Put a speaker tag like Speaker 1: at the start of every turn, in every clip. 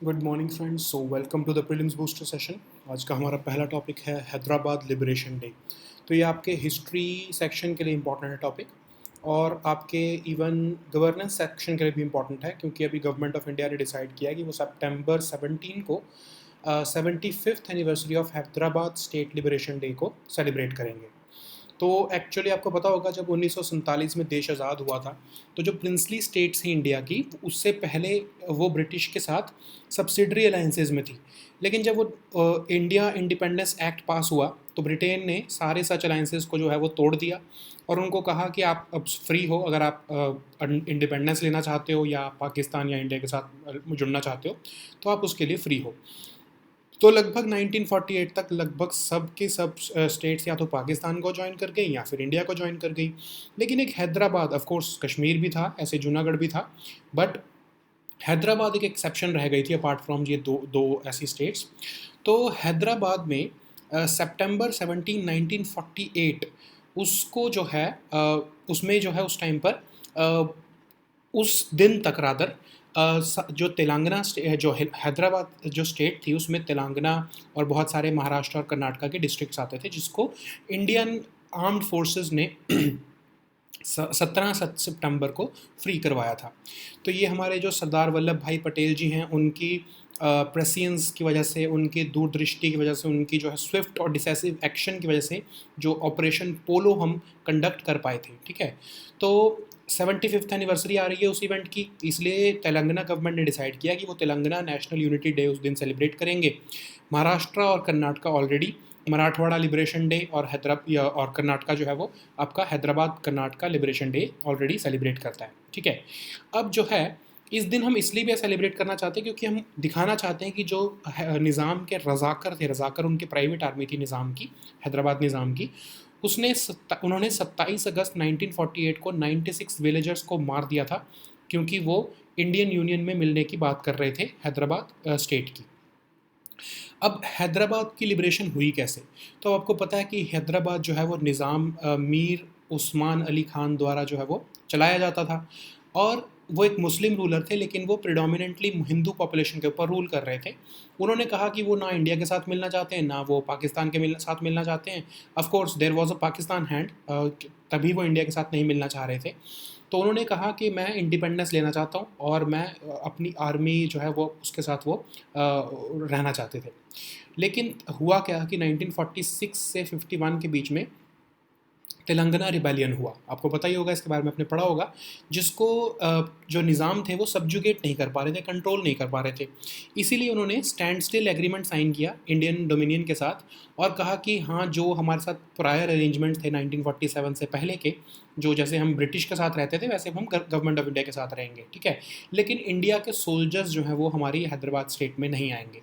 Speaker 1: Good morning friends. So welcome to the prelims booster session. आज का हमारा पहला टॉपिक है हैदराबाद लिबरेशन डे। तो ये आपके हिस्ट्री सेक्शन के लिए इम्पॉर्टेंट है टॉपिक, और आपके इवन गवर्नेंस सेक्शन के लिए भी इम्पॉर्टेंट है, क्योंकि अभी गवर्नमेंट ऑफ इंडिया ने डिसाइड किया है कि वो सितंबर 17 को 75th anniversary of Hyderabad state liberation day को सेलिब्रेट करेंगे। तो एक्चुअली आपको पता होगा, जब 1947 में देश आज़ाद हुआ था, तो जो प्रिंसली स्टेट्स थी इंडिया की, उससे पहले वो ब्रिटिश के साथ सब्सिडरी अलायंसेज में थी। लेकिन जब वो इंडिया इंडिपेंडेंस एक्ट पास हुआ, तो ब्रिटेन ने सारे सच अलायंसेज को जो है वो तोड़ दिया, और उनको कहा कि आप अब फ्री हो, अगर आप इंडिपेंडेंस लेना चाहते हो या पाकिस्तान या इंडिया के साथ जुड़ना चाहते हो, तो आप उसके लिए फ्री हो। तो लगभग 1948 तक लगभग सब के सब स्टेट्स या तो पाकिस्तान को ज्वाइन कर गई या फिर इंडिया को ज्वाइन कर गई। लेकिन एक हैदराबाद, ऑफ कोर्स कश्मीर भी था, ऐसे जूनागढ़ भी था, बट हैदराबाद एक एक्सेप्शन रह गई थी अपार्ट फ्रॉम ये दो दो ऐसी स्टेट्स। तो हैदराबाद में सितंबर 17 1948 उसको जो है उसमें जो है उस टाइम पर उस दिन तक रादर जो तेलंगाना जो हैदराबाद जो स्टेट थी, उसमें तेलंगाना और बहुत सारे महाराष्ट्र और कर्नाटका के डिस्ट्रिक्ट्स आते थे, जिसको इंडियन आर्म्ड फोर्सेस ने 17 सितंबर को फ्री करवाया था। तो ये हमारे जो सरदार वल्लभ भाई पटेल जी हैं, उनकी प्रेसियंस की वजह से, उनकी दूरदृष्टि की वजह से, उनकी जो है स्विफ्ट और डिसाइसिव एक्शन की वजह से जो ऑपरेशन पोलो हम कंडक्ट कर पाए थे। ठीक है, तो 75th एनिवर्सरी आ रही है उस इवेंट की, इसलिए तेलंगाना गवर्नमेंट ने डिसाइड किया कि वो तेलंगाना नेशनल यूनिटी डे उस दिन सेलिब्रेट करेंगे। महाराष्ट्र और Karnataka already Marathwada liberation day और हैदराबाद और कर्नाटका जो है वो आपका Hyderabad Karnataka liberation day already celebrate करता है। ठीक है, अब जो है इस दिन हम इसलिए भी सेलिब्रेट करना चाहते हैं क्योंकि हम दिखाना चाहते हैं कि जो निज़ाम के रज़ाकर थे, रज़ाकर उनके प्राइवेट आर्मी थी निज़ाम की, हैदराबाद निज़ाम की, उन्होंने 27 अगस्त 1948 को 96 विलेजर्स को मार दिया था, क्योंकि वो इंडियन यूनियन में मिलने की बात कर रहे थे हैदराबाद स्टेट की। अब हैदराबाद की लिबरेशन हुई कैसे? तो आपको पता है कि हैदराबाद जो है वो निज़ाम मीर उस्मान अली खान द्वारा जो है वो चलाया जाता था, और वो एक मुस्लिम रूलर थे, लेकिन वो प्रिडोमिनेंटली हिंदू पॉपुलेशन के ऊपर रूल कर रहे थे। उन्होंने कहा कि वो ना इंडिया के साथ मिलना चाहते हैं, ना वो पाकिस्तान के साथ मिलना चाहते हैं। Of course there was a Pakistan hand, तभी वो इंडिया के साथ नहीं मिलना चाह रहे थे। तो उन्होंने कहा कि मैं इंडिपेंडेंस लेना चाहता हूँ, और मैं अपनी आर्मी जो है वो उसके साथ वो रहना चाहते थे। लेकिन हुआ क्या कि 1946 से 51 के बीच में तेलंगाना रिबेलियन हुआ। आपको पता ही होगा, इसके बारे में आपने पढ़ा होगा, जिसको जो निज़ाम थे वो सब्जुगेट नहीं कर पा रहे थे, कंट्रोल नहीं कर पा रहे थे। इसीलिए उन्होंने स्टैंड स्टिल एग्रीमेंट साइन किया इंडियन डोमिनियन के साथ, और कहा कि हाँ, जो हमारे साथ प्रायर अरेंजमेंट थे 1947 से पहले के, जो जैसे हम ब्रिटिश के साथ रहते थे वैसे हम गवर्नमेंट ऑफ इंडिया के साथ रहेंगे। ठीक है, लेकिन इंडिया के सोल्जर्स जो हैं वो हमारी हैदराबाद स्टेट में नहीं आएंगे।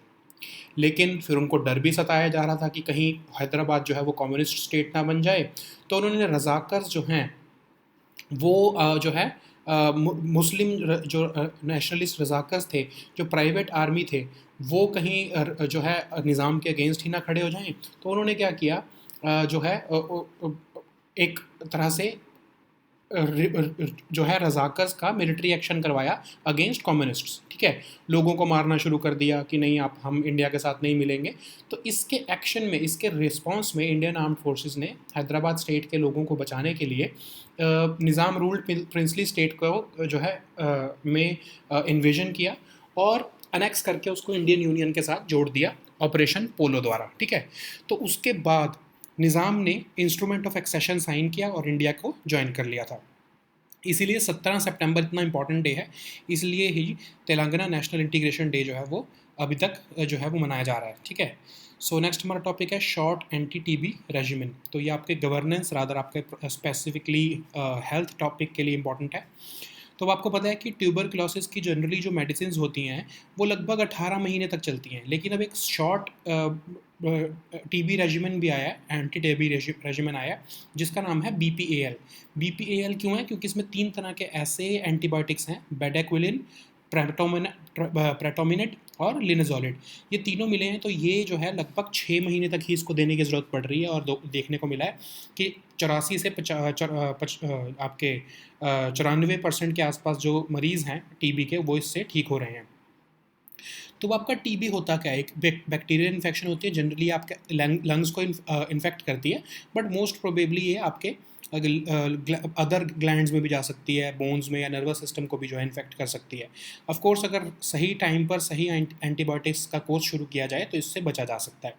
Speaker 1: लेकिन फिर उनको डर भी सताया जा रहा था कि कहीं हैदराबाद जो है वो कम्युनिस्ट स्टेट ना बन जाए। तो उन्होंने रज़ाकर्स जो हैं वो जो है मुस्लिम जो नेशनलिस्ट रज़ाकर्स थे, जो प्राइवेट आर्मी थे, वो कहीं जो है निज़ाम के अगेंस्ट ही ना खड़े हो जाएं। तो उन्होंने क्या किया, जो है एक तरह से जो है रज़ाकर्स का मिलिट्री एक्शन करवाया अगेंस्ट कम्युनिस्ट्स। ठीक है, लोगों को मारना शुरू कर दिया कि नहीं, आप हम इंडिया के साथ नहीं मिलेंगे। तो इसके एक्शन में, इसके रिस्पांस में इंडियन आर्म्ड फोर्सेस ने हैदराबाद स्टेट के लोगों को बचाने के लिए निज़ाम रूल्ड प्रिंसली स्टेट को जो है में इन्वेजन किया, और अनेक्स करके उसको इंडियन यूनियन के साथ जोड़ दिया ऑपरेशन पोलो द्वारा। ठीक है, तो उसके बाद निज़ाम ने इंस्ट्रूमेंट ऑफ एक्सेशन साइन किया और इंडिया को ज्वाइन कर लिया था। इसीलिए 17 सितंबर इतना इंपॉर्टेंट डे है, इसलिए ही तेलंगाना नेशनल इंटीग्रेशन डे जो है वो अभी तक जो है वो मनाया जा रहा है। ठीक है, सो नेक्स्ट हमारा टॉपिक है शॉर्ट एंटी टीबी रेजिमेन। तो ये आपके गवर्नेंस रादर आपके स्पेसिफिकली हेल्थ टॉपिक के लिए इंपॉर्टेंट है। तो आपको पता है कि ट्यूबरक्लोसिस की जनरली जो मेडिसिन होती हैं वो लगभग 18 महीने तक चलती हैं, लेकिन अब एक शॉर्ट टीबी रेजिमेन भी आया है, एंटी टीबी रेजिमेन आया, जिसका नाम है BPAL। BPAL क्यों है? क्योंकि इसमें 3 तरह के ऐसे एंटीबायोटिक्स हैं, बेडाक्विलिन, प्रेटोमिनेट और लिनाजोलिड। ये तीनों मिले हैं, तो ये जो है लगभग 6 महीने तक ही इसको देने की ज़रूरत पड़ रही है, और देखने को मिला है कि 84 से आपके 94% के आसपास जो मरीज़ हैं टीबी के, वो इससे ठीक हो रहे हैं। तो वो आपका टीबी होता क्या है, एक बैक्टीरियल इन्फेक्शन होती है, जनरली आपके लंग्स को इन्फेक्ट करती है, बट मोस्ट प्रोबेबली ये आपके अदर ग्लैंड्स में भी जा सकती है, बोन्स में या नर्वस सिस्टम को भी जो है इन्फेक्ट कर सकती है। ऑफ कोर्स अगर सही टाइम पर सही एंटीबायोटिक्स का कोर्स शुरू किया जाए तो इससे बचा जा सकता है।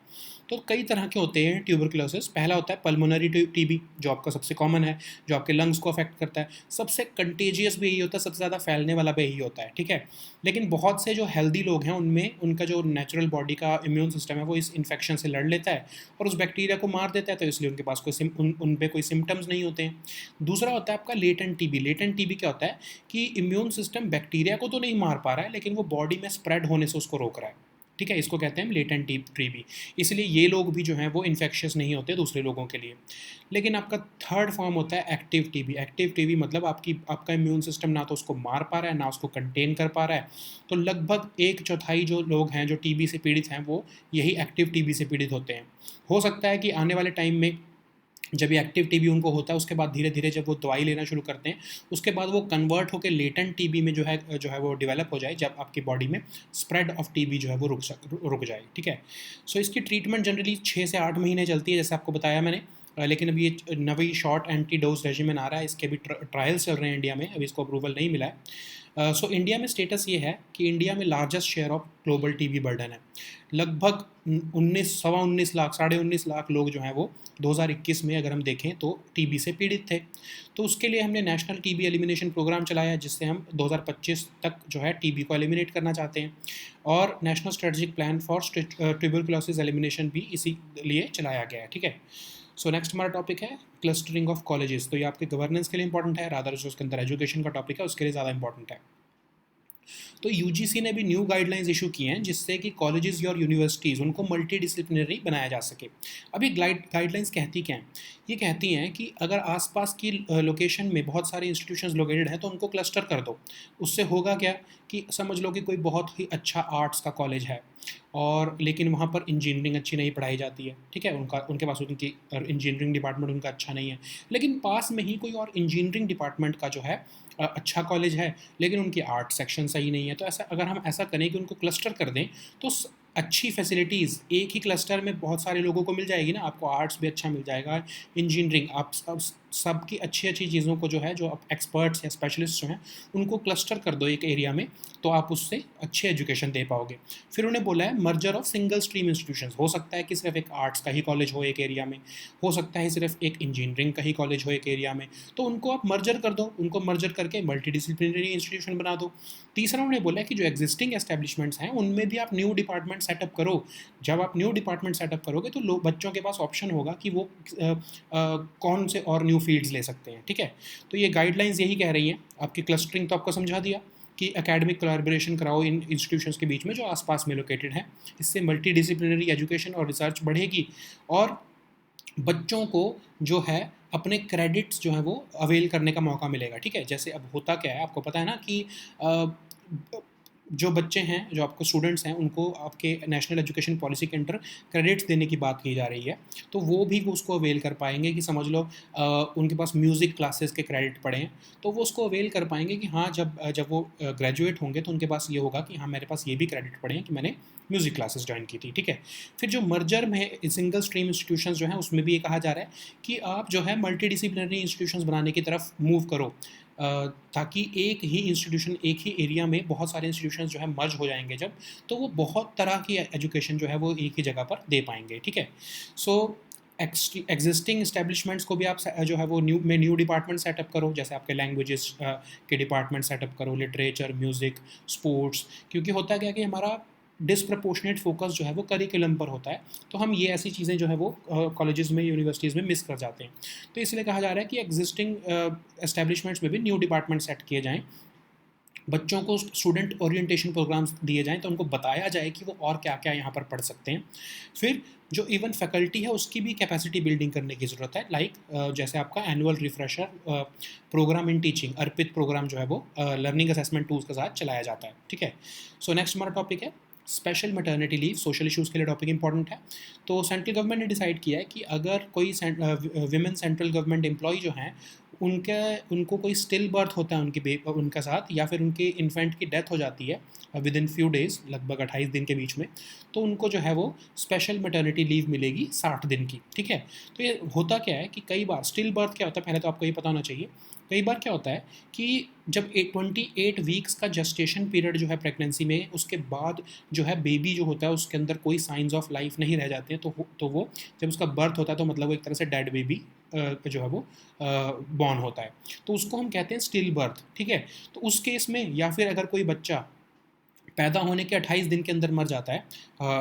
Speaker 1: तो कई तरह के होते हैं ट्यूबरकुलोसिस। पहला होता है पल्मोनरी टीबी, जो आपका सबसे कॉमन है, जो आपके लंग्स को अफेक्ट करता है। सबसे कंटेजियस भी यही होता है, सबसे ज़्यादा फैलने वाला भी यही होता है, ठीक है। लेकिन बहुत से जो हेल्दी लोग हैं उनमें उनका जो नेचुरल बॉडी का इम्यून सिस्टम है वो इस इन्फेक्शन से लड़ लेता है और उस बैक्टीरिया को मार देता है, तो इसलिए उनके पास उन पे कोई सिम्टम्स नहीं होते हैं। दूसरा होता है आपका लेटेंट टीबी। लेटेंट टीबी क्या होता है कि इम्यून सिस्टम बैक्टीरिया को तो नहीं मार पा रहा है, लेकिन वो बॉडी में स्प्रेड होने से उसको रोक रहा है, ठीक है। इसको कहते हैं लेटेंट टीबी। इसलिए ये लोग भी जो हैं वो इन्फेक्शियस नहीं होते दूसरे लोगों के लिए। लेकिन आपका थर्ड फॉर्म होता है एक्टिव टीबी। एक्टिव टीबी मतलब आपका इम्यून सिस्टम ना तो उसको मार पा रहा है ना उसको कंटेन कर पा रहा है। तो लगभग 1/4 जो लोग हैं जो टीबी से पीड़ित हैं वो यही एक्टिव टीबी से पीड़ित होते हैं। हो सकता है कि आने वाले टाइम में जब ये एक्टिव टीबी उनको होता है उसके बाद धीरे धीरे जब वो दवाई लेना शुरू करते हैं उसके बाद वो कन्वर्ट होकर लेटेंट टीबी में जो है वो डेवलप हो जाए, जब आपकी बॉडी में स्प्रेड ऑफ टीबी जो है वो रुक जाए, ठीक है। सो इसकी ट्रीटमेंट जनरली 6 से 8 महीने चलती है, जैसे आपको बताया मैंने। लेकिन अभी ये नवी शॉर्ट एंटी डोज रेजिमेन आ रहा है, इसके भी ट्रायल्स चल रहे हैं इंडिया में, अभी इसको अप्रूवल नहीं मिला है। सो इंडिया में स्टेटस ये है कि इंडिया में largest share of global TB burden है। लगभग 19 साढ़े 19 लाख लोग जो हैं वो 2021 में अगर हम देखें तो टीबी से पीड़ित थे। तो उसके लिए हमने नेशनल टीबी एलिमिनेशन प्रोग्राम चलाया, जिससे हम 2025 तक जो है टीबी को एलिमिनेट करना चाहते हैं, और national strategic plan for tuberculosis elimination भी इसी लिए चलाया गया है, ठीक है। सो नेक्स्ट हमारा टॉपिक है क्लस्टरिंग ऑफ कॉलेजेस। तो ये आपके गवर्नेंस के लिए इंपॉर्टेंट है, रादर जो उसके अंदर एजुकेशन का टॉपिक है उसके लिए ज़्यादा इंपॉर्टेंट है। तो यूजीसी ने भी न्यू गाइडलाइंस इशू की हैं जिससे कि कॉलेजेस और यूनिवर्सिटीज़ उनको मल्टी डिसिप्लिनरी बनाया जा सके। अब ये गाइडलाइंस कहती क्या हैं? ये कहती हैं कि अगर आसपास की लोकेशन में बहुत सारे इंस्टीट्यूशंस लोकेटेड हैं तो उनको क्लस्टर कर दो। उससे होगा क्या कि समझ लो कि कोई बहुत ही अच्छा आर्ट्स का कॉलेज है और लेकिन वहाँ पर इंजीनियरिंग अच्छी नहीं पढ़ाई जाती है, ठीक है, उनके पास उनकी इंजीनियरिंग डिपार्टमेंट उनका अच्छा नहीं है, लेकिन पास में ही कोई और इंजीनियरिंग डिपार्टमेंट का जो है अच्छा कॉलेज है, लेकिन उनकी आर्ट सेक्शन सही नहीं है। तो ऐसा अगर हम ऐसा करें कि उनको क्लस्टर कर दें तो अच्छी फैसिलिटीज़ एक ही क्लस्टर में बहुत सारे लोगों को मिल जाएगी ना। आपको आर्ट्स भी अच्छा मिल जाएगा, इंजीनियरिंग, आप सबकी अच्छी अच्छी चीज़ों को जो है, जो आप एक्सपर्ट्स या स्पेशलिस्ट जो हैं उनको क्लस्टर कर दो एक एरिया में, तो आप उससे अच्छी एजुकेशन दे पाओगे। फिर उन्हें बोला है merger of single stream institutions. हो सकता है कि सिर्फ एक आर्ट्स का ही कॉलेज हो एक एरिया में, हो सकता है सिर्फ एक इंजीनियरिंग का ही कॉलेज हो एक एरिया में, तो उनको आप मर्जर कर दो, उनको मर्जर करके मल्टी डिसिप्लिनरी इंस्टीट्यूशन बना दो। तीसरा उन्होंने बोला है कि जो एग्जिस्टिंग एस्टेब्लिशमेंट्स हैं उनमें भी आप न्यू डिपार्टमेंट सेटअप करो। जब आप न्यू डिपार्टमेंट सेटअप करोगे तो बच्चों के पास ऑप्शन होगा कि वो कौन से और न्यू फील्ड्स ले सकते हैं, ठीक है। तो ये गाइडलाइंस यही कह रही हैं। आपकी क्लस्टरिंग तो आपको समझा दिया कि एकेडमिक कोलैबोरेशन कराओ इन इंस्टीट्यूशंस के बीच में जो आसपास में लोकेटेड हैं। इससे मल्टी डिसिप्लिनरी एजुकेशन और रिसर्च बढ़ेगी और बच्चों को जो है अपने क्रेडिट्स जो है वो अवेल करने का मौका मिलेगा, ठीक है। जैसे अब होता क्या है आपको पता है ना कि जो बच्चे हैं, जो आपको स्टूडेंट्स हैं, उनको आपके नेशनल एजुकेशन पॉलिसी के अंडर क्रेडिट्स देने की बात की जा रही है, तो वो भी उसको अवेल कर पाएंगे कि समझ लो उनके पास म्यूज़िक क्लासेस के क्रेडिट पड़े हैं तो वो उसको अवेल कर पाएंगे कि हाँ जब वो ग्रेजुएट होंगे तो उनके पास ये होगा कि हाँ मेरे पास ये भी क्रेडिट पड़े हैं कि मैंने म्यूज़िक क्लासेस ज्वाइन की थी, ठीक है। फिर जो मर्जर में सिंगल स्ट्रीम इंस्टीट्यूशंस जो हैं उसमें भी ये कहा जा रहा है कि आप जो है मल्टी डिसिप्लिनरी इंस्टीट्यूशंस बनाने की तरफ मूव करो, ताकि एक ही इंस्टीट्यूशन एक ही एरिया में बहुत सारे इंस्टीट्यूशंस जो है मर्ज हो जाएंगे जब, तो वो बहुत तरह की एजुकेशन जो है वो एक ही जगह पर दे पाएंगे, ठीक है। सो एग्जिस्टिंग इस्टेब्लिशमेंट्स को भी आप जो है वो न्यू डिपार्टमेंट सेटअप करो, जैसे आपके लैंग्वेजेस के डिपार्टमेंट सेटअप करो, लिटरेचर, म्यूज़िक, स्पोर्ट्स, क्योंकि होता क्या है कि हमारा डिसप्रपोर्शनेट फोकस जो है वो करिकुलम पर होता है, तो हम ये ऐसी चीज़ें जो है वो कॉलेजेस में यूनिवर्सिटीज़ में मिस कर जाते हैं। तो इसलिए कहा जा रहा है कि एग्जिस्टिंग एस्टेब्लिशमेंट्स में भी न्यू डिपार्टमेंट सेट किए जाएँ, बच्चों को स्टूडेंट ओरिएंटेशन प्रोग्राम्स दिए जाएँ तो उनको बताया जाए कि वो और क्या क्या यहाँ पर पढ़ सकते हैं। फिर जो इवन फैकल्टी है उसकी भी कैपेसिटी बिल्डिंग करने की ज़रूरत है, लाइक जैसे आपका annual refresher program in teaching, ARPIT program जो है वो लर्निंग असेसमेंट टूल्स के साथ चलाया जाता है, ठीक है। सो नेक्स्ट हमारा टॉपिक है special maternity leave. Social issues के लिए टॉपिक इंपॉर्टेंट है। तो सेंट्रल गवर्नमेंट ने डिसाइड किया है कि अगर कोई विमेन सेंट्रल गवर्नमेंट एम्प्लॉय जो हैं उनको कोई स्टिल बर्थ होता है उनके साथ, या फिर उनके इन्फेंट की डेथ हो जाती है विद इन फ्यू डेज़, लगभग 28 दिन के बीच में, तो उनको जो है वो स्पेशल मैटरनिटी लीव मिलेगी 60 दिन की, ठीक है। तो ये होता क्या है कि कई बार स्टिल बर्थ क्या होता है, पहले तो आपको ये पता होना चाहिए। कई बार क्या होता है कि जब 28 वीक्स का जेस्टेशन पीरियड जो है प्रेगनेंसी में, उसके बाद जो है बेबी जो होता है उसके अंदर कोई साइंस ऑफ लाइफ नहीं रह जाते हैं, तो वो जब उसका बर्थ होता है तो मतलब वो एक तरह से डेड बेबी जो है वो बॉर्न होता है, तो उसको हम कहते हैं स्टिल बर्थ, ठीक है। तो उस केस में, या फिर अगर कोई बच्चा पैदा होने के 28 दिन के अंदर मर जाता है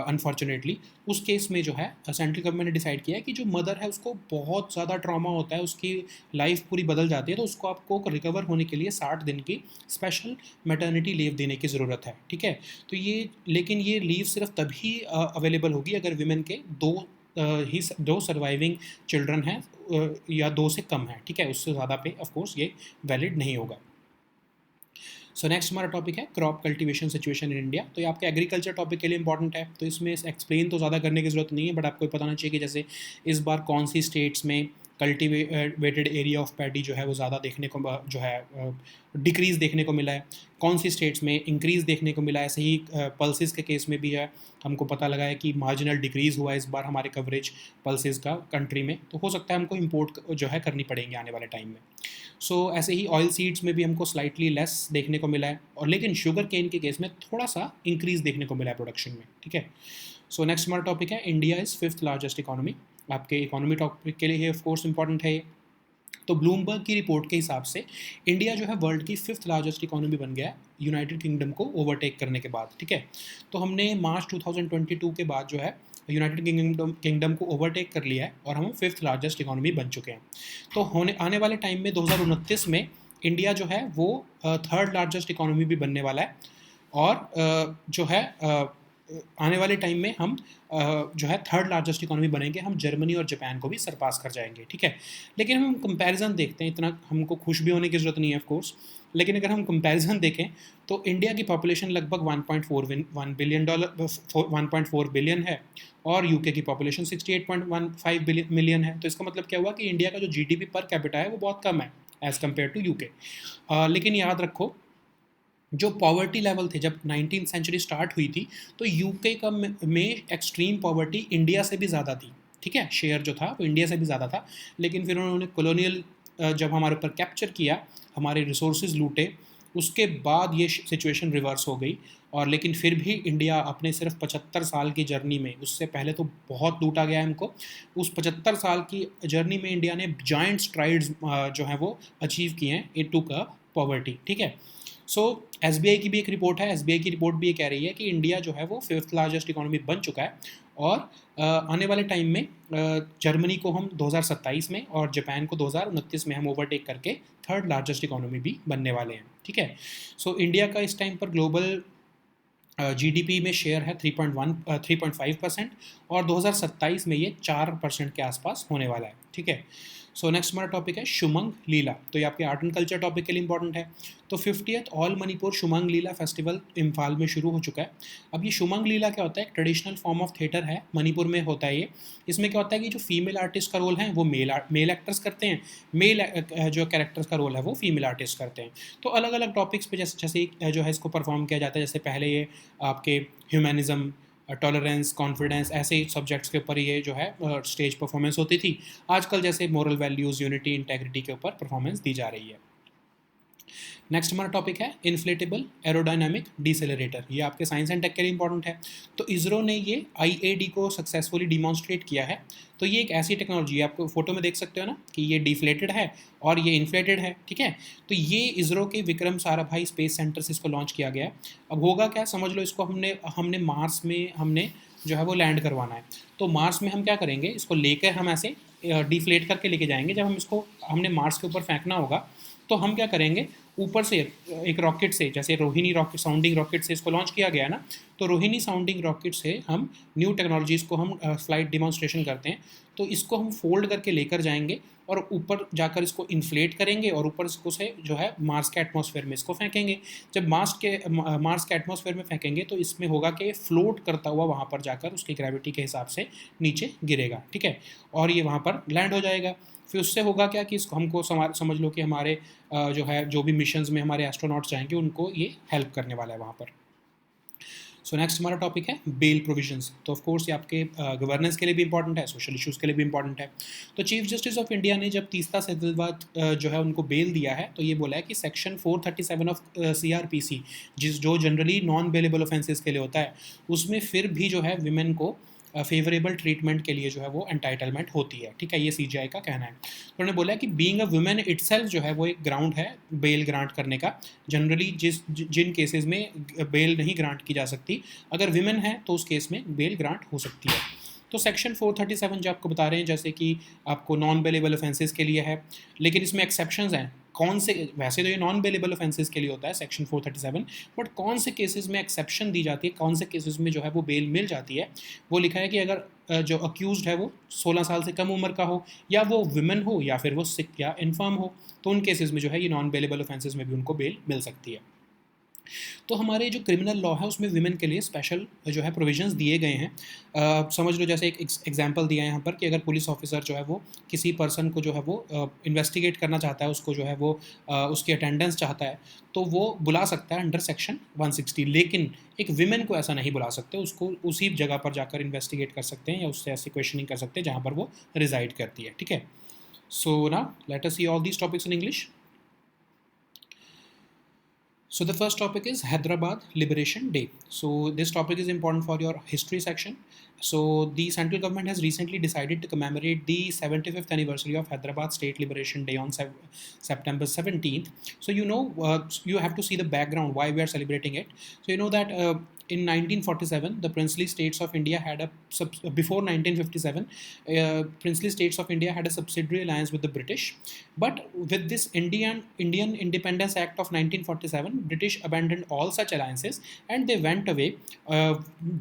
Speaker 1: अनफॉर्चुनेटली, उस केस में जो है सेंट्रल गवर्नमेंट ने डिसाइड किया है कि जो मदर है उसको बहुत ज़्यादा ट्रॉमा होता है, उसकी लाइफ पूरी बदल जाती है, तो उसको आपको रिकवर होने के लिए 60 दिन की स्पेशल मैटरनिटी लीव देने की ज़रूरत है, ठीक है। तो ये, लेकिन ये लीव सिर्फ तभी अवेलेबल होगी अगर विमेन के दो सर्वाइविंग चिल्ड्रन हैं या 2 से कम है, ठीक है। उससे ज़्यादा पे ऑफकोर्स ये वैलिड नहीं होगा। सो नेक्स्ट हमारा टॉपिक है crop cultivation situation in India. तो ये आपके एग्रीकल्चर टॉपिक के लिए इंपॉर्टेंट है, तो इसमें एक्सप्लेन तो ज़्यादा करने की ज़रूरत नहीं है, बट आपको पता होना चाहिए कि जैसे इस बार कौन सी स्टेट्स में कल्टीवेटेड एरिया ऑफ पैडी जो है वो ज़्यादा देखने को जो है डिक्रीज़ देखने को मिला है, कौन सी स्टेट्स में इंक्रीज़ देखने को मिला है। ऐसे ही पल्सेस के केस में भी है, हमको पता लगा है कि मार्जिनल डिक्रीज़ हुआ है इस बार हमारे कवरेज पल्सेस का कंट्री में, तो हो सकता है हमको इम्पोर्ट जो है करनी पड़ेंगे आने वाले टाइम में। सो ऐसे ही ऑयल सीड्स में भी हमको स्लाइटली लेस देखने को मिला है, और लेकिन शुगर केन के केस में थोड़ा सा इंक्रीज़ देखने को मिला है प्रोडक्शन में, ठीक है। सो नेक्स्ट हमारा टॉपिक है India is 5th largest economy. आपके इकोनॉमी टॉपिक के लिए ऑफ कोर्स इंपॉर्टेंट है ये। तो ब्लूमबर्ग की रिपोर्ट के हिसाब से इंडिया जो है वर्ल्ड की 5th लार्जेस्ट इकोनॉमी बन गया है यूनाइटेड किंगडम को ओवरटेक करने के बाद, ठीक है। तो हमने मार्च 2022 के बाद जो है यूनाइटेड किंगडम को ओवरटेक कर लिया है और हम 5th लार्जेस्ट इकोनॉमी बन चुके हैं। तो आने वाले टाइम में 2029 में इंडिया जो है वो 3rd लार्जेस्ट इकोनॉमी भी बनने वाला है, और जो है आने वाले टाइम में हम जो है 3rd लार्जेस्ट इकोनॉमी बनेंगे, हम जर्मनी और जापान को भी सरपास कर जाएंगे, ठीक है। लेकिन हम कंपैरिजन देखते हैं, इतना हमको खुश भी होने की ज़रूरत नहीं है ऑफ कोर्स, लेकिन अगर हम कंपैरिजन देखें तो इंडिया की पॉपुलेशन लगभग 1.4 बिलियन है, और यूके की पॉपुलेशन 68.15 मिलियन है। तो इसका मतलब क्या हुआ कि इंडिया का जो जीडीपी पर कैपिटा है वो बहुत कम है एज़ कम्पेयर टू यूके। लेकिन याद रखो, जो पॉवर्टी लेवल थे जब 19th सेंचुरी स्टार्ट हुई थी, तो यूके का में एक्सट्रीम पॉवर्टी इंडिया से भी ज़्यादा थी, ठीक है। शेयर जो था वो इंडिया से भी ज़्यादा था, लेकिन फिर उन्होंने कॉलोनियल जब हमारे ऊपर कैप्चर किया, हमारे रिसोर्सेज लूटे, उसके बाद ये सिचुएशन रिवर्स हो गई। और लेकिन फिर भी इंडिया अपने सिर्फ 75 साल की जर्नी में, उससे पहले तो बहुत लूटा गया है हमको, उस 75 साल की जर्नी में इंडिया ने जाइंट स्ट्राइड्स जो हैं वो अचीव किए हैं इन टू का पॉवर्टी, ठीक है। सो एसबीआई की भी एक रिपोर्ट है, एसबीआई की रिपोर्ट भी ये कह रही है कि इंडिया जो है वो 5th लार्जेस्ट इकोनॉमी बन चुका है, और आने वाले टाइम में जर्मनी को हम 2027 में और जापान को 2029 में हम ओवरटेक करके 3rd लार्जेस्ट इकोनॉमी भी बनने वाले हैं, ठीक है। सो इंडिया का इस टाइम पर ग्लोबल जीडीपी में शेयर है 3.5%, और 2027 में ये 4% के आसपास होने वाला है, ठीक है। सो नेक्स्ट हमारा टॉपिक है शुमंग लीला। तो ये आपके आर्ट एंड कल्चर टॉपिक के लिए इंपॉर्टेंट है। तो 50th ऑल मणिपुर शुमंग लीला फेस्टिवल इम्फाल में शुरू हो चुका है। अब ये शुमंग लीला क्या होता है, एक ट्रेडिशनल फॉर्म ऑफ थिएटर है, मणिपुर में होता है ये। इसमें क्या होता है कि जो फीमेल आर्टिस्ट का रोल है वो मेल एक्टर्स करते हैं, मेल जो कैरेक्टर्स का रोल है वो फीमेल आर्टिस्ट करते हैं। तो अलग अलग टॉपिक्स पे जैसे जो है इसको परफॉर्म किया जाता है, जैसे पहले ये आपके ह्यूमैनिज़्म, टॉलरेंस, कॉन्फिडेंस, ऐसे सब्जेक्ट्स के ऊपर ये जो है स्टेज परफॉर्मेंस होती थी। आजकल जैसे मोरल वैल्यूज़, यूनिटी, इंटेग्रिटी के ऊपर परफॉर्मेंस दी जा रही है। नेक्स्ट हमारा टॉपिक है इन्फ्लेटेबल एरोडायनामिक डिसेलरेटर। ये आपके साइंस एंड टेक के लिए इंपॉर्टेंट है। तो इसरो ने ये आईएडी को सक्सेसफुली डिमॉन्स्ट्रेट किया है। तो ये एक ऐसी टेक्नोलॉजी है, आपको फोटो में देख सकते हो ना कि ये डिफ्लेटेड है और ये इन्फ्लेटेड है, ठीक है। तो ये इसरो के विक्रम साराभाई स्पेस सेंटर से इसको लॉन्च किया गया है। अब होगा क्या, समझ लो, इसको हमने मार्स में हमने जो है वो लैंड करवाना है। तो मार्स में हम क्या करेंगे, इसको लेकर हम ऐसे डिफ्लेट करके लेके जाएंगे। जब हमने मार्स के ऊपर फेंकना होगा तो हम क्या करेंगे, ऊपर से एक रॉकेट से, जैसे रोहिणी रॉकेट, साउंडिंग रॉकेट से इसको लॉन्च किया गया ना, तो रोहिणी साउंडिंग रॉकेट से हम न्यू टेक्नोलॉजीज़ को हम फ्लाइट डिमॉन्स्ट्रेशन करते हैं। तो इसको हम फोल्ड करके लेकर जाएंगे और ऊपर जाकर इसको इन्फ्लेट करेंगे और ऊपर इसको से जो है मार्स के एटमॉस्फेयर में इसको फेंकेंगे। जब मार्स के एटमॉस्फेयर में फेंकेंगे तो इसमें होगा कि फ्लोट करता हुआ वहाँ पर जाकर उसकी ग्रेविटी के हिसाब से नीचे गिरेगा, ठीक है, और ये वहाँ पर लैंड हो जाएगा। फिर उससे होगा क्या कि इसको हमको समझ लो कि हमारे जो है जो भी मिशंस में हमारे एस्ट्रोनॉट्स जाएंगे उनको ये हेल्प करने वाला है वहाँ पर। सो नेक्स्ट हमारा टॉपिक है बेल प्रोविजंस। तो ऑफ कोर्स ये आपके गवर्नेंस के लिए भी इंपॉर्टेंट है, सोशल इश्यूज़ के लिए भी इंपॉर्टेंट है। तो चीफ जस्टिस ऑफ इंडिया ने जब तीस्ता सेतलवाद जो है उनको बेल दिया है, तो ये बोला है कि सेक्शन 437 ऑफ CRPC जो जनरली नॉन बेलेबल ऑफेंसेस के लिए होता है, उसमें फिर भी जो है विमेन को फेवरेबल ट्रीटमेंट के लिए जो है वो एंटाइटलमेंट होती है, ठीक है, ये CGI का कहना है। तो उन्होंने बोला कि बीइंग अ वुमेन इटसेल्फ जो है वो एक ग्राउंड है बेल ग्रांट करने का। जनरली जिन केसेस में बेल नहीं ग्रांट की जा सकती, अगर विमेन है तो उस केस में बेल ग्रांट हो सकती है। तो सेक्शन 437 जो आपको बता रहे हैं, जैसे कि आपको नॉन बेलेबल ऑफेंसेस के लिए है, लेकिन इसमें एक्सेप्शंस हैं। कौन से, वैसे तो ये नॉन बेलेबल ऑफेंसेस के लिए होता है सेक्शन 437, बट कौन से केसेस में एक्सेप्शन दी जाती है, कौन से केसेस में जो है वो बेल मिल जाती है, वो लिखा है कि अगर जो अक्यूज्ड है वो 16 साल से कम उम्र का हो, या वो विमेन हो, या फिर वो सिक या इन्फर्म हो, तो उन केसेस में जो है ये नॉन बेलेबल ऑफेंसेस में भी उनको बेल मिल सकती है। तो हमारे जो क्रिमिनल लॉ है उसमें विमेन के लिए स्पेशल जो है प्रोविजंस दिए गए हैं। समझ लो जैसे एक एग्जांपल दिया है यहाँ पर कि अगर पुलिस ऑफिसर जो है वो किसी पर्सन को जो है वो इन्वेस्टिगेट करना चाहता है, उसको जो है वो उसकी अटेंडेंस चाहता है, तो वो बुला सकता है अंडर सेक्शन 160। लेकिन एक विमेन को ऐसा नहीं बुला सकते, उसको उसी जगह पर जाकर इन्वेस्टिगेट कर सकते हैं या उससे ऐसी क्वेश्चनिंग कर सकते हैं जहाँ पर वो रिजाइड करती है, ठीक है। So now let us see all these topics in English. So the first topic is Hyderabad Liberation Day. So this topic is important for your history section. So the central government has recently decided to commemorate the 75th anniversary of Hyderabad State Liberation Day on September 17th. So you have to see the background why we are celebrating it. So you know that in 1947, the princely states of India had before 1957, princely states of India had a subsidiary alliance with the British. But with this Indian Independence Act of 1947, British abandoned all such alliances and they went away,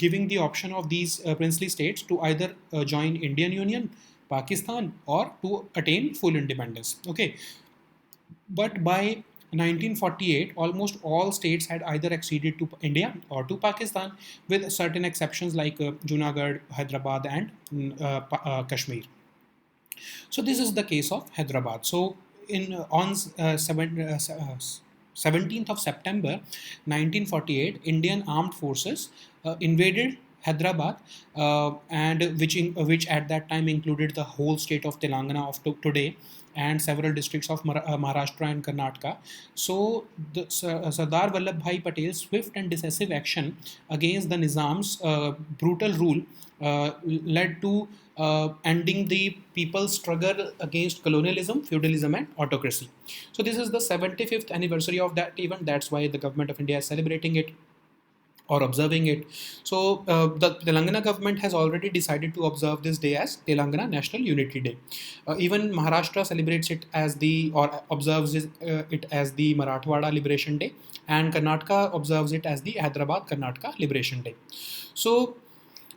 Speaker 1: giving the option of these princely states to either join Indian Union, Pakistan, or to attain full independence. Okay, but by 1948, almost all states had either acceded to India or to Pakistan, with certain exceptions like Junagadh, Hyderabad, and Kashmir. So this is the case of Hyderabad. So on 17th of September 1948, Indian armed forces invaded Hyderabad, and which at that time included the whole state of Telangana of today and several districts of Maharashtra and Karnataka. So the Sardar Vallabhbhai Patel's swift and decisive action against the Nizam's brutal rule led to ending the people's struggle against colonialism, feudalism, and autocracy. So this is the 75th anniversary of that event. That's why the government of India is celebrating it or observing it. So the Telangana government has already decided to observe this day as Telangana National Unity Day. Even Maharashtra celebrates it as observes it as the Marathwada Liberation Day, and Karnataka observes it as the Hyderabad Karnataka Liberation Day. So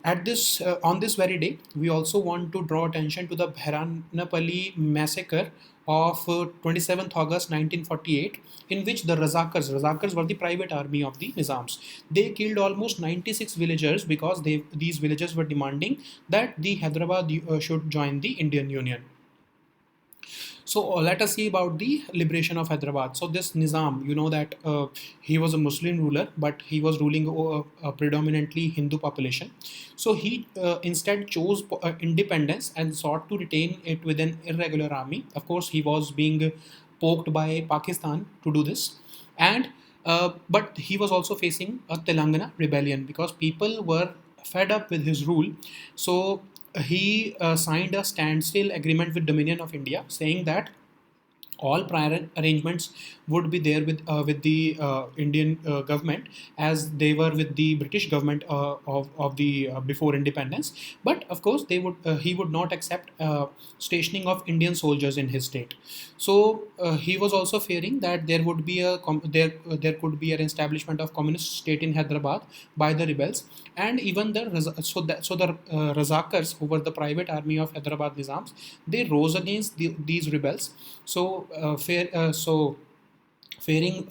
Speaker 1: on this very day, we also want to draw attention to the Bhairanapalli massacre of 27th August 1948, in which the Razakars were the private army of the Nizams. They killed almost 96 villagers because these villagers were demanding that the Hyderabad should join the Indian Union. So let us see about the liberation of Hyderabad. So this Nizam, you know that he was a Muslim ruler, but he was ruling a predominantly Hindu population. So he instead chose independence and sought to retain it with an irregular army. Of course, he was being poked by Pakistan to do this, and but he was also facing a Telangana rebellion because people were fed up with his rule. So he signed a standstill agreement with Dominion of India, saying that all prior arrangements would be there with the Indian government, as they were with the British government of the before independence. But of course, they would he would not accept stationing of Indian soldiers in his state. So he was also fearing that there would be there could be an establishment of communist state in Hyderabad by the rebels, and even the Razakars, who were the private army of Hyderabad Nizams, they rose against these rebels. So, fearing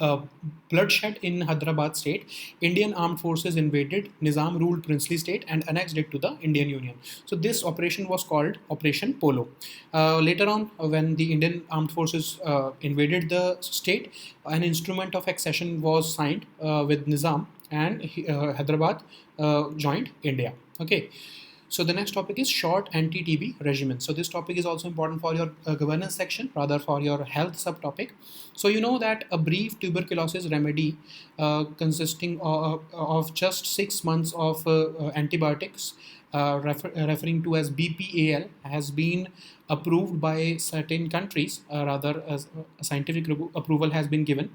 Speaker 1: bloodshed in Hyderabad state, Indian armed forces invaded Nizam ruled princely state and annexed it to the Indian Union. So this operation was called Operation Polo. Later on, when the Indian armed forces invaded the state, an instrument of accession was signed with Nizam, and Hyderabad joined India. Okay. So the next topic is short anti-TB regimen. So this topic is also important for your governance section, rather for your health subtopic. So you know that a brief tuberculosis remedy consisting of just 6 months of antibiotics, referring to as BPAL, has been approved by certain countries. Rather, as scientific approval has been given.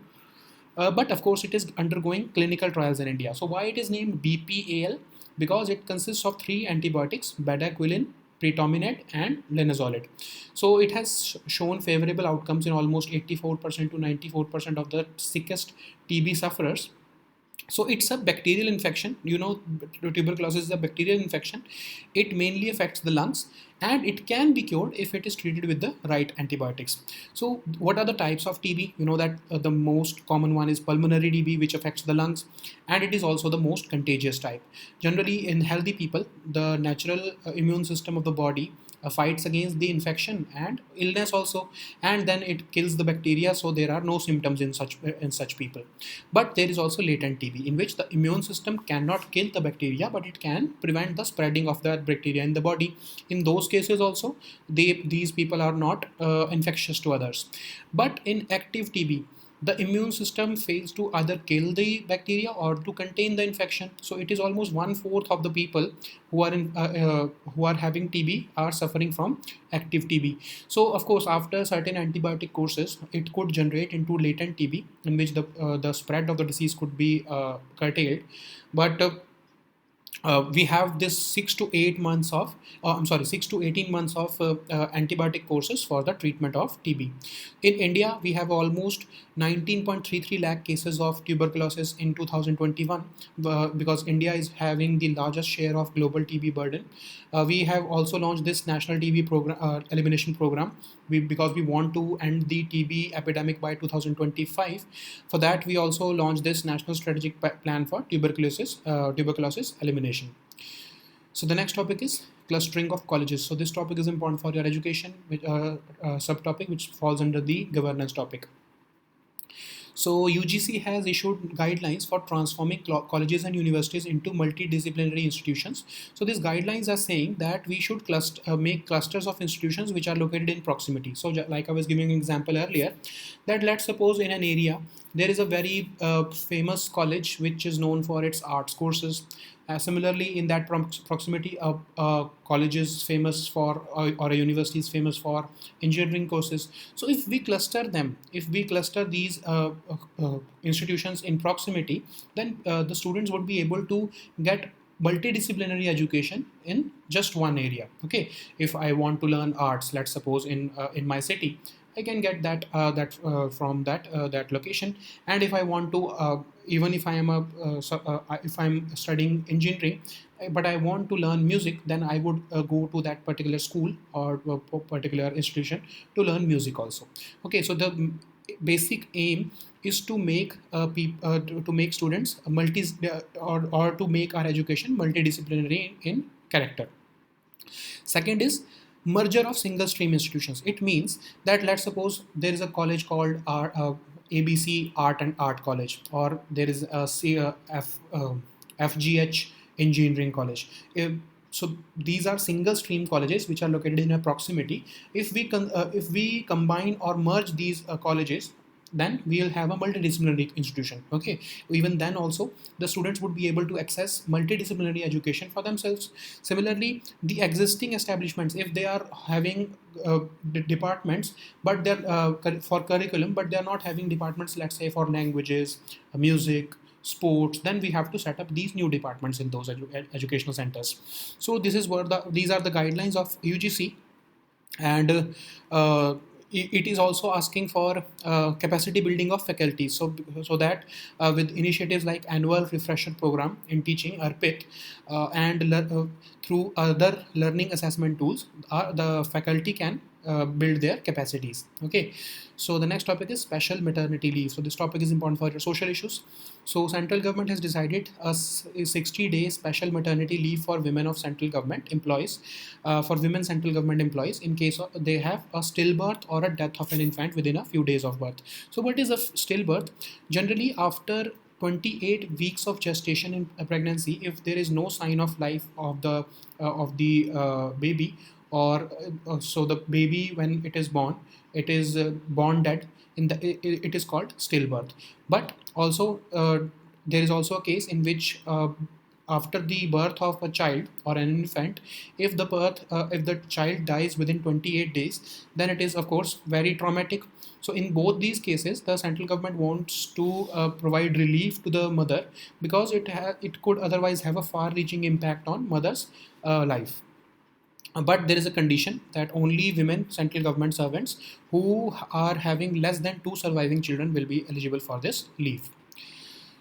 Speaker 1: But of course, it is undergoing clinical trials in India. So why it is named BPAL? Because it consists of three antibiotics: bedaquiline, pretominate, and linezolid. So it has shown favorable outcomes in almost 84% to 94% of the sickest TB sufferers. So it's a bacterial infection. You know, tuberculosis is a bacterial infection. It mainly affects the lungs, and it can be cured if it is treated with the right antibiotics. So what are the types of TB? You know that the most common one is pulmonary TB, which affects the lungs, and it is also the most contagious type. Generally, in healthy people, the natural immune system of the body fights against the infection and illness also, and then it kills the bacteria, so there are no symptoms in such people. But there is also latent TB, in which the immune system cannot kill the bacteria, but it can prevent the spreading of that bacteria in the body. In those cases also, these people are not infectious to others. But in active TB, the immune system fails to either kill the bacteria or to contain the infection. So it is almost 1/4 of the people who are having TB are suffering from active TB. So of course, after certain antibiotic courses, it could generate into latent TB, in which the spread of the disease could be curtailed. But we have this 6 to 8 months of I'm sorry 6 to 18 months of antibiotic courses for the treatment of TB. In India, we have almost 19.33 lakh cases of tuberculosis in 2021, because India is having the largest share of global TB burden. We have also launched this national TB program, elimination program, because we want to end the TB epidemic by 2025. For that, we also launched this national strategic plan for tuberculosis elimination. So the next topic is clustering of colleges. So this topic is important for your education, subtopic, which falls under the governance topic. So UGC has issued guidelines for transforming colleges and universities into multidisciplinary institutions. So these guidelines are saying that we should make clusters of institutions which are located in proximity. So like I was giving an example earlier, that let's suppose in an area there is a very famous college which is known for its arts courses. Similarly, in that proximity, a college is famous for, or a university is famous for engineering courses. So if we cluster them, if we cluster these institutions in proximity, then the students would be able to get multidisciplinary education in just one area. Okay, if I want to learn arts, let's suppose in my city, I can get that from that location. And if I want to, even if I am if I'm studying engineering, but I want to learn music, then I would go to that particular school or particular institution to learn music also. Okay, so the basic aim is to make to make students or to make our education multidisciplinary in character. Second is merger of single stream institutions. It means that let's suppose there is a college called ABC Art and Art College, or there is a FGH Engineering College. So these are single stream colleges which are located in a proximity. If we combine or merge these colleges, then we'll have a multidisciplinary institution. Okay, even then also the students would be able to access multidisciplinary education for themselves. Similarly, the existing establishments, if they are having departments, but they're for curriculum, but they're not having departments, let's say for languages, music, sports, then we have to set up these new departments in those educational centers. So this is where these are the guidelines of UGC. And it is also asking for capacity building of faculty, so that with initiatives like annual refresher program in teaching, ARPIT, through other learning assessment tools, the faculty can build their capacities. Okay, so the next topic is special maternity leave. So this topic is important for your social issues. So central government has decided a 60-day special maternity leave for women of central government employees, for women central government employees, in case they have a stillbirth or a death of an infant within a few days of birth. So what is a stillbirth? Generally, after 28 weeks of gestation in a pregnancy, if there is no sign of life of the baby, or so the baby, when it is born, it is born dead, it is called stillbirth. But also there is also a case in which after the birth of a child or an infant, if the child dies within 28 days, then it is of course very traumatic. So in both these cases, the central government wants to provide relief to the mother, because it could otherwise have a far-reaching impact on mother's life. But there is a condition that only women central government servants who are having less than 2 surviving children will be eligible for this leave.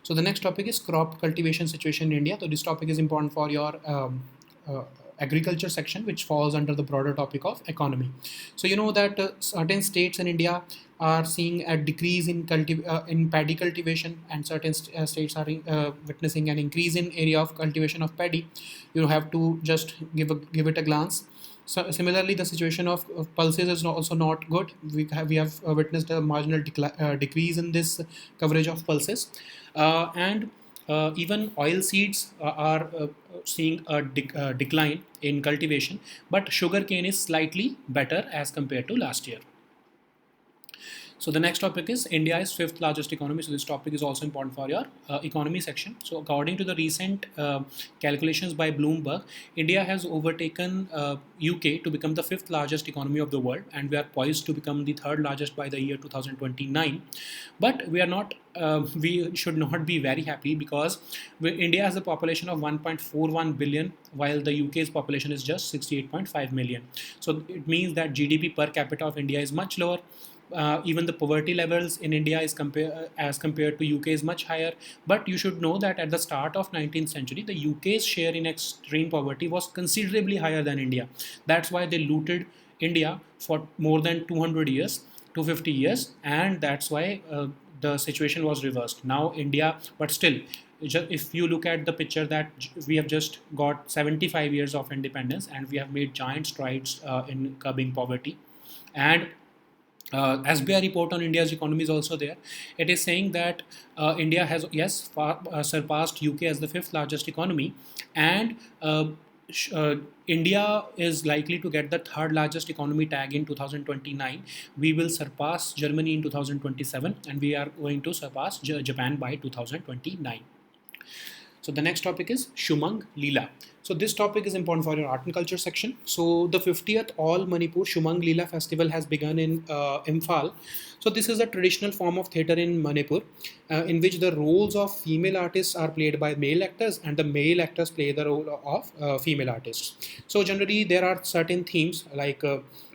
Speaker 1: So the next topic is crop cultivation situation in India. So this topic is important for your agriculture section, which falls under the broader topic of economy. So you know that certain states in India are seeing a decrease in paddy cultivation, and certain states are witnessing an increase in area of cultivation of paddy. You have to just give it a glance. So similarly, the situation of pulses is also not good. We have witnessed a marginal decrease in this coverage of pulses, and even oil seeds are seeing a decline in cultivation, but sugarcane is slightly better as compared to last year. So the next topic is India is fifth largest economy. So this topic is also important for your economy section. So according to the recent calculations by Bloomberg, India has overtaken UK to become the fifth largest economy of the world, and we are poised to become the third largest by the year 2029. But we are not. We should not be very happy, because India has a population of 1.41 billion, while the UK's population is just 68.5 million. So it means that GDP per capita of India is much lower. Even the poverty levels in India is as compared to UK is much higher. But you should know that at the start of 19th century, the UK's share in extreme poverty was considerably higher than India. That's why they looted India for more than 200 years, 250 years, and that's why the situation was reversed. Now India, but still, if you look at the picture, that we have just got 75 years of independence, and we have made giant strides in curbing poverty. And SBI report on India's economy is also there. It is saying that India has, yes, surpassed UK as the fifth largest economy, and India is likely to get the third largest economy tag in 2029. We will surpass Germany in 2027, and we are going to surpass Japan by 2029. So the next topic is Shumang Leela. So this topic is important for your art and culture section. So the 50th All Manipur Shumang Leela Festival has begun in Imphal. So this is a traditional form of theatre in Manipur, in which the roles of female artists are played by male actors, and the male actors play the role of female artists. So generally there are certain themes, like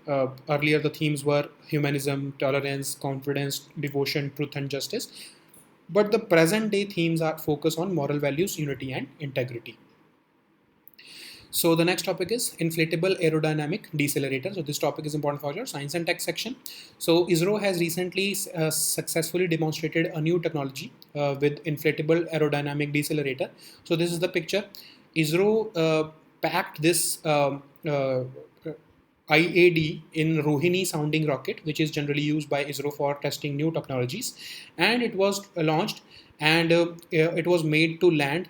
Speaker 1: earlier the themes were humanism, tolerance, confidence, devotion, truth and justice. But the present day themes are focused on moral values, unity and integrity. So the next topic is inflatable aerodynamic decelerator. So this topic is important for your science and tech section. So ISRO has recently successfully demonstrated a new technology with inflatable aerodynamic decelerator. So this is the picture. ISRO packed this IAD in Rohini sounding rocket, which is generally used by ISRO for testing new technologies, and it was launched and it was made to land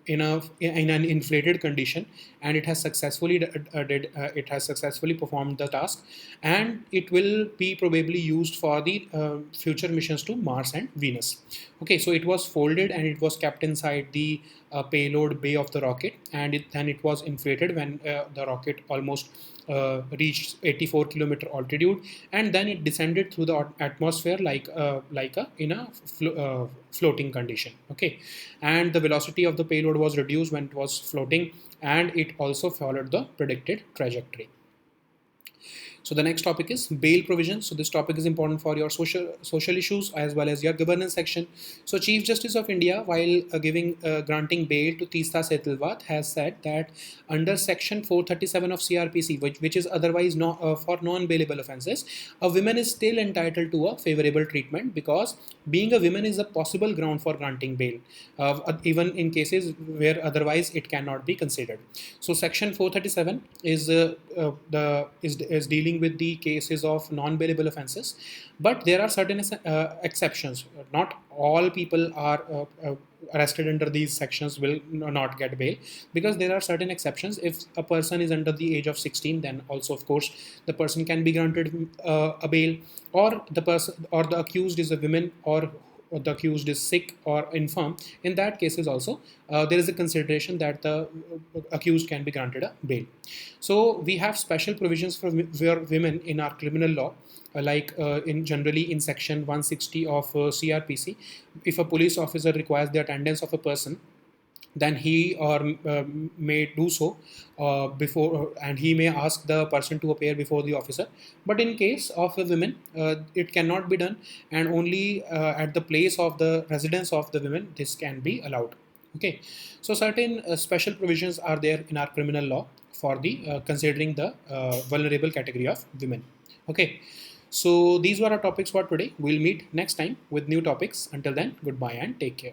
Speaker 1: in an inflated condition, and it has it has successfully performed the task, and it will be probably used for the future missions to Mars and Venus. Okay, so it was folded and it was kept inside the payload bay of the rocket, and then it was inflated when the rocket almost reached 84-kilometer altitude, and then it descended through the atmosphere like a in a floating condition. Okay, and the velocity of the payload was reduced when it was floating, and it also followed the predicted trajectory. So the next topic is bail provision. So this topic is important for your social issues as well as your governance section. So Chief Justice of India, while granting bail to Teesta Setalvat, has said that under Section 437 of CRPC, which is otherwise for non-bailable offences, a woman is still entitled to a favourable treatment because being a woman is a possible ground for granting bail, even in cases where otherwise it cannot be considered. So Section 437 is dealing with the cases of non-bailable offences, but there are certain exceptions. Not all people are arrested under these sections will not get bail, because there are certain exceptions. If a person is under the age of 16, then also of course the person can be granted a bail, or the person or the accused is a woman, or the accused is sick or infirm. In that cases also there is a consideration that the accused can be granted a bail. So we have special provisions for women in our criminal law, in generally in section 160 of CRPC. If a police officer requires the attendance of a person, then he or may do so before, and he may ask the person to appear before the officer. But in case of the women, it cannot be done, and only at the place of the residence of the women this can be allowed. Okay, so certain special provisions are there in our criminal law for the considering the vulnerable category of women. Okay, so these were our topics for today. We'll meet next time with new topics. Until then, goodbye and take care.